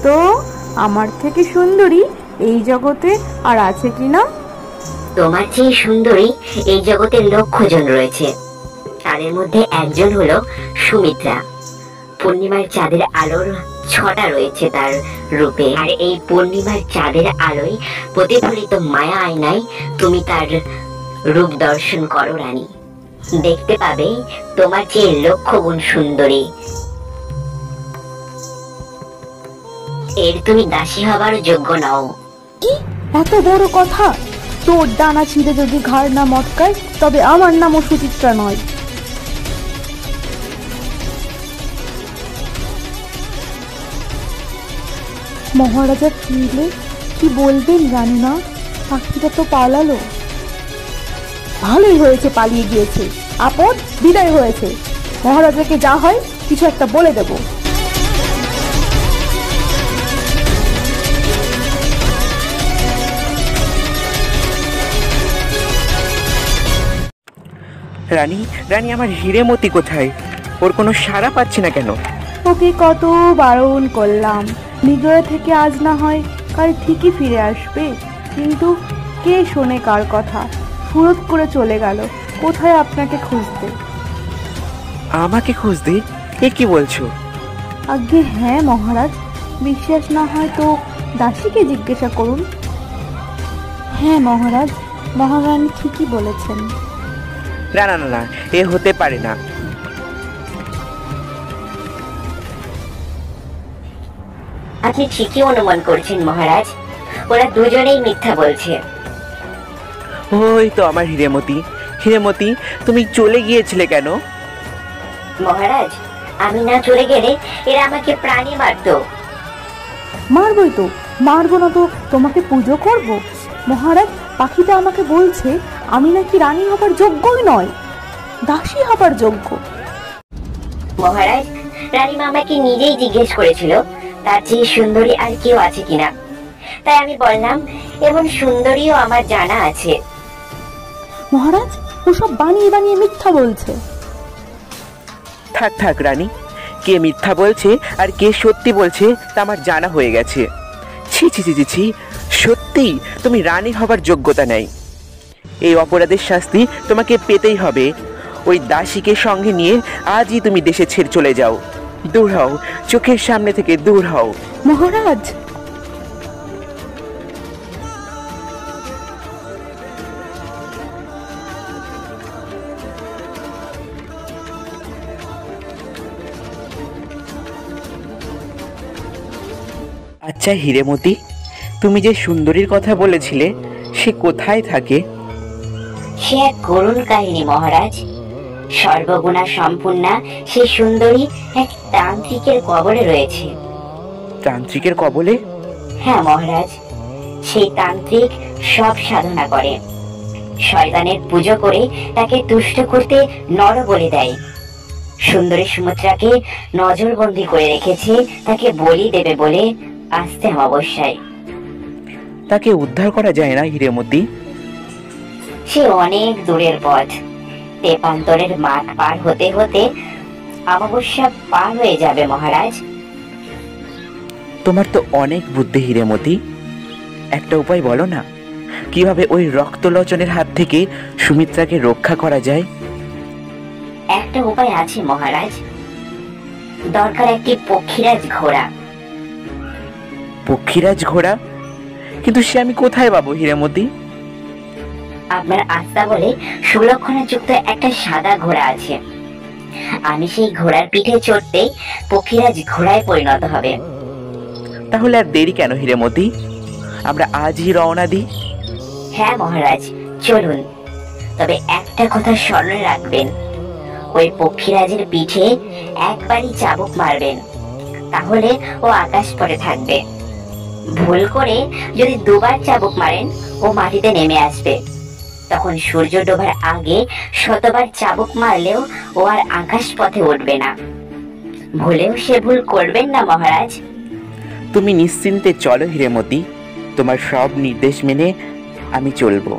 তো আমার থেকে সুন্দরী এই জগতে আর আছে কিনা? তোমার চেয়ে সুন্দরী এই জগতে লক্ষ জন রয়েছে, তাদের মধ্যে একজন হলো সুমিত্রা। পূর্ণিমার চাঁদের আলোর ছটা রয়েছে তার রূপে, আর এই পূর্ণিমার চাঁদের আলোয় প্রতিফলিত মায়া আয়নায় তুমি তার রূপ দর্শন করো রানী, দেখতে পাবে তোমার চেয়ে লক্ষ গুণ সুন্দরী। এর তুমি দাসী হবার যোগ্য নও। কি এত বড় কথা? তোর ডানা ছিঁড়ে যদি ঘাড় না মটকায় তবে আমার নামও সুচিত্রা নয়। মহারাজা ফিরলে কি বলবেন জানি না, পাখিটা তো পালালো। ভালোই হয়েছে পালিয়ে গিয়েছে, আপদ বিদায় হয়েছে। মহারাজাকে যা হয় কিছু একটা বলে দেব। রানী, রানী আমার হিরেমতি কোথায়? ওর কোনো সাড়া পাচ্ছি না কেন? ওকে কত বারণ করলাম, নিগড়া থেকে আজ না হয় কাল ঠিকই ফিরে আসবে, কিন্তু কে শোনে কার কথা? ফুরত করে চলে গেল কোথায় আপনাকে খুঁজতে। আমাকে খুঁজতে? এ কি বলছো? আজ্ঞে হ্যাঁ মহারাজ, বিশ্বাস না হয় তো দাসীকে জিজ্ঞাসা করুন। হ্যাঁ মহারাজ, মহারানী ঠিকই বলেছেন। না না না না, এ হতে পারে না। আপনি ঠিকই অনুমান করছেন মহারাজ, ওরা দুজনেই মিথ্যা বলছে। ওই তো আমার হিরেমতি। হিরেমতি, তুমি চলে গিয়েছিলে কেন? মহারাজ, আমি না চলে গেলে এরা আমাকে প্রাণে মারতো। মারবই তো, মারবো না তো তোমাকে পুজো করব? মহারাজ, পাখিটা আমাকে বলছে আমি নাকি রানী হবার যোগ্যই নয়, দাসী হবার যোগ্য। মহারাজ, রানীমা আমাকে নিজেই জিজ্ঞেস করেছিল তার চেয়ে সুন্দরী আর কেউ আছে কিনা, তাই আমি বললাম এমন সুন্দরীও আমার জানা আছে। মহারাজ, ওসব বানিয়ে বানিয়ে মিথ্যা বলছে। থাক থাক রানী, কে মিথ্যা বলছে আর কে সত্যি বলছে তা আমার জানা হয়ে গেছে। ছি ছি ছি ছি ছি, সত্যি তুমি রানী হবার যোগ্যতা নেই। এই অপরাধের শাস্তি তোমাকে পেতেই হবে। ওই দাসীকে সঙ্গে নিয়ে আজই তুমি দেশে ছেড়ে চলে যাও। দূর হও, চোখের সামনে থেকে দূর হও। মহারাজ, আচ্ছা হিরেমতি, তুমি যে সুন্দরীর কথা বলেছিলে সে কোথায় থাকে? সে এক করুণ কাহিনী মহারাজ। সর্বগুণা সম্পূর্ণা সেই সুন্দরী এক তান্ত্রিকের কবলে রয়েছে। তান্ত্রিকের কবলে? হ্যাঁ মহারাজ, সেই তান্ত্রিক সব সাধনা করে, শয়তানের পুজো করে তাকে তুষ্ট করতে নর বলি দেয়। সুন্দরী সুমিত্রাকে নজরবন্দি করে রেখেছে তাকে বলি দেবে বলে আসতে অবশ্যই। তাকে উদ্ধার করা যায় না হিরেমতি? সে অনেক দূরের পথ, তেপান্তরের মাঠ পার হতে হতে অমাবস্যা পার হয়ে যাবে মহারাজ। তোমার তো অনেক বুদ্ধি হিরেমতি, একটা উপায় বলো না, কিভাবে ওই রক্তলোচনের হাত থেকে সুমিত্রাকে রক্ষা করা যায়? একটা উপায় আছে মহারাজ, দরকার একটি পক্ষীরাজ ঘোড়া। পক্ষীরাজ ঘোড়া? কিন্তু সে আমি কোথায় পাবো হিরেমতি? আপনার আস্থা বলে সুলক্ষণা যুক্ত একটা সাদা ঘোড়া আছে, আমি সেই ঘোড়ার পিঠে চড়তে পক্ষীরাজ ঘোড়ায় পরিণত হবে। তাহলে আর দেরি কেন হিরেমতি, আমরা আজই রওনা দিই। হ্যাঁ মহারাজ, চলুন। তবে একটা কথা স্মরণে রাখবেন, ওই পক্ষীরাজের পিঠে একবারই চাবুক মারবেন, তাহলে ও আকাশ পথে থাকবে। ভুল করে যদি দুবার চাবুক মারেন ও মাটিতে নেমে আসবে। তখন সূর্য ডোবার আগে শতবার চাবুক মারলেও ও আর আকাশ পথে উঠবে না। ভুলেও সে ভুল করবেন না মহারাজ। তুমি নিশ্চিন্তে চলো হিরেমতি, তোমার সব নির্দেশ মেনে আমি চলবো।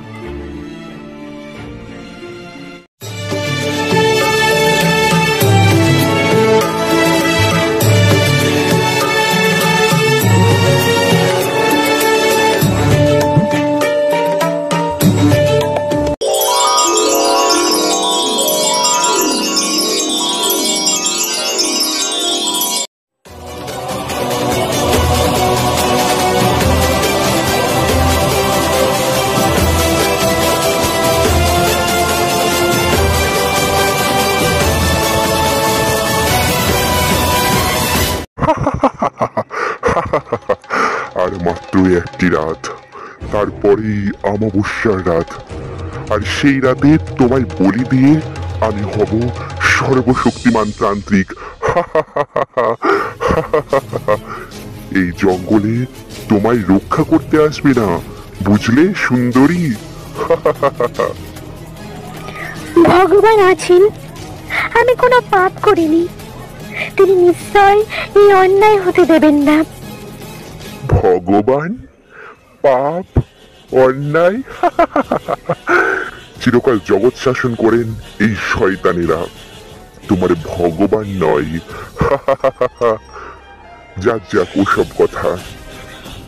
একটি রাত, তারপরেই অমাবস্যার রাত। আর সেই রাতে তোমায় বলি দিয়ে আমি হব সর্বশক্তিমান তান্ত্রিক। এই জঙ্গলে তোমায় রক্ষা করতে আসবে না, বুঝলে সুন্দরী? ভগবান আছেন, আমি কোনো পাপ করিনি, তিনি নিশ্চয় এই অন্যায় হতে দেবেন না। ভগবান? পাপ? অন্যায়? চিরকাল জগৎ শাসন করেন এই শয়তানেরা, তোমার ভগবান নয়। যাক যাক ওসব কথা,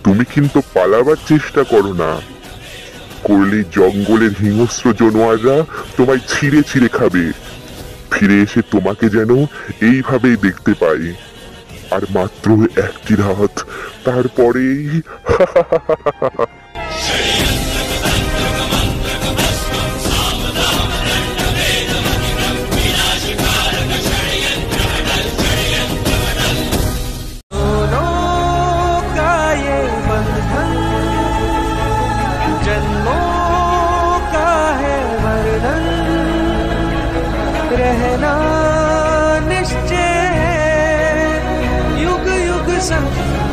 তুমি কিন্তু পালাবার চেষ্টা করো না, করলে জঙ্গলের হিংস্র জানোয়াররা তোমায় ছিঁড়ে ছিঁড়ে খাবে। ফিরে এসে তোমাকে যেন এইভাবেই দেখতে পাই। আর মাত্র একটি রাত, তারপরেই रहना निश्चय युग युग संग